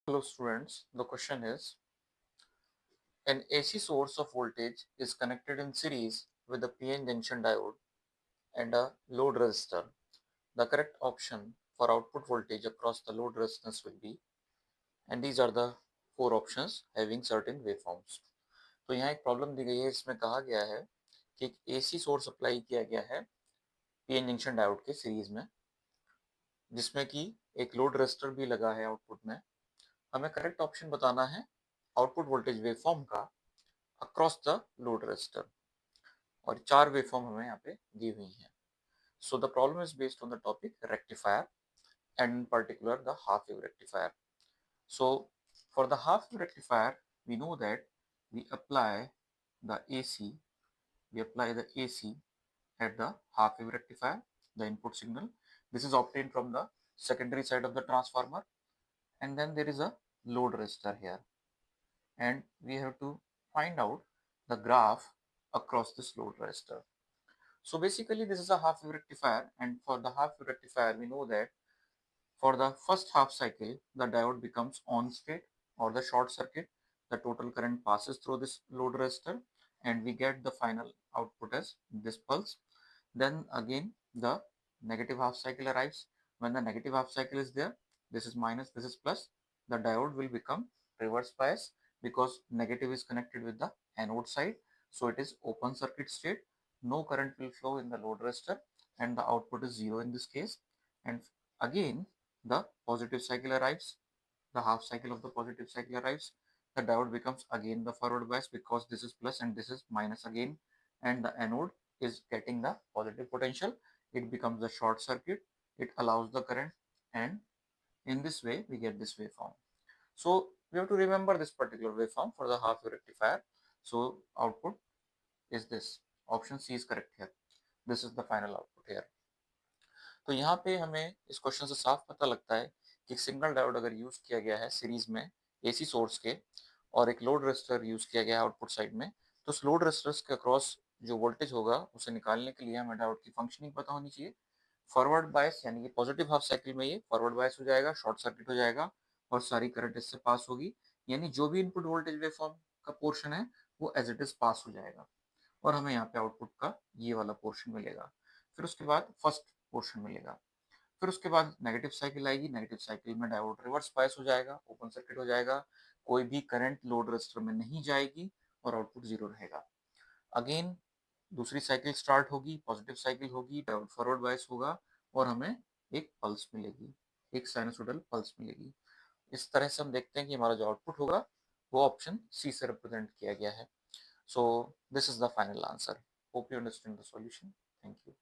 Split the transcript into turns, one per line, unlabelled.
Hello students, the question is an AC source of voltage is connected in series with a PN junction diode and a load resistor. The correct option for output voltage across the load resistance will be, and these are the four options having certain waveforms. तो यहाँ एक problem दी गई है, इसमें कहा गया है कि एक AC सोर्स अप्लाई किया गया है PN जंक्शन डायोड के सीरीज में, जिसमें कि एक लोड रेजिस्टर भी लगा है आउटपुट में। हमें करेक्ट ऑप्शन बताना है आउटपुट वोल्टेज वेवफॉर्म का अक्रॉस द लोड रेजिस्टर, और चार वेवफॉर्म हमें यहाँ पे दी हुई हैं। So the problem is based on the topic rectifier, and in particular the half wave rectifier. So for the half wave rectifier, we know that we apply the AC, at the half wave rectifier, the input signal. This is obtained from the secondary side of the transformer, and then there is a load resistor here, and we have to find out the graph across this load resistor. So basically this is a half wave rectifier, and for the half wave rectifier we know that for the first half cycle the diode becomes on state or the short circuit. The total current passes through this load resistor and we get the final output as this pulse. Then again the negative half cycle arrives. When the negative half cycle is there, this is minus, this is plus, the diode will become reverse bias because negative is connected with the anode side, so it is open circuit state. No current will flow in the load resistor and the output is zero in this case. And again the positive cycle arrives, the half cycle of the positive cycle arrives, the diode becomes again the forward bias because this is plus and this is minus again, and the anode is getting the positive potential. It becomes a short circuit, it allows the current, and in this way we get this waveform. So we have to remember this particular waveform for the half wave rectifier. So output is this, option C is correct here. This is the final output here. तो यहाँ पे हमें इस question से साफ पता लगता है कि सिंगल डायोड अगर यूज किया गया है सीरीज में एसी सोर्स के, और एक लोड रेजिस्टर यूज किया गया है आउटपुट साइड में, तो उस लोड रेजिस्टर्स के अक्रॉस जो वोल्टेज होगा उसे निकालने के लिए हमें डायोड की फंक्शनिंग पता होनी चाहिए। फॉरवर्ड बायस यानी कि पॉजिटिव हाफ साइकिल में ये फॉरवर्ड बायस हो जाएगा, शॉर्ट सर्किट हो जाएगा और सारी करंट इससे पास होगी, यानी जो भी इनपुट वोल्टेज वेवफॉर्म का पोर्शन है वो एज इट इज पास हो जाएगा और हमें यहाँ पे आउटपुट का ये वाला पोर्शन मिलेगा। फिर उसके बाद फर्स्ट पोर्शन मिलेगा, फिर उसके बाद नेगेटिव साइकिल आएगी, नेगेटिव साइकिल में डायोड रिवर्स बायस हो जाएगा, ओपन सर्किट हो जाएगा, कोई भी करंट लोड रेजिस्टर में नहीं जाएगी और आउटपुट जीरो रहेगा। अगेन दूसरी साइकिल स्टार्ट होगी, पॉजिटिव साइकिल होगी, डायोड फॉरवर्ड बायस होगा और हमें एक पल्स मिलेगी, एक साइनसोइडल पल्स मिलेगी। इस तरह से हम देखते हैं कि हमारा जो आउटपुट होगा वो ऑप्शन सी से रिप्रेजेंट किया गया है। So this is the final answer. Hope you understand the solution. Thank you.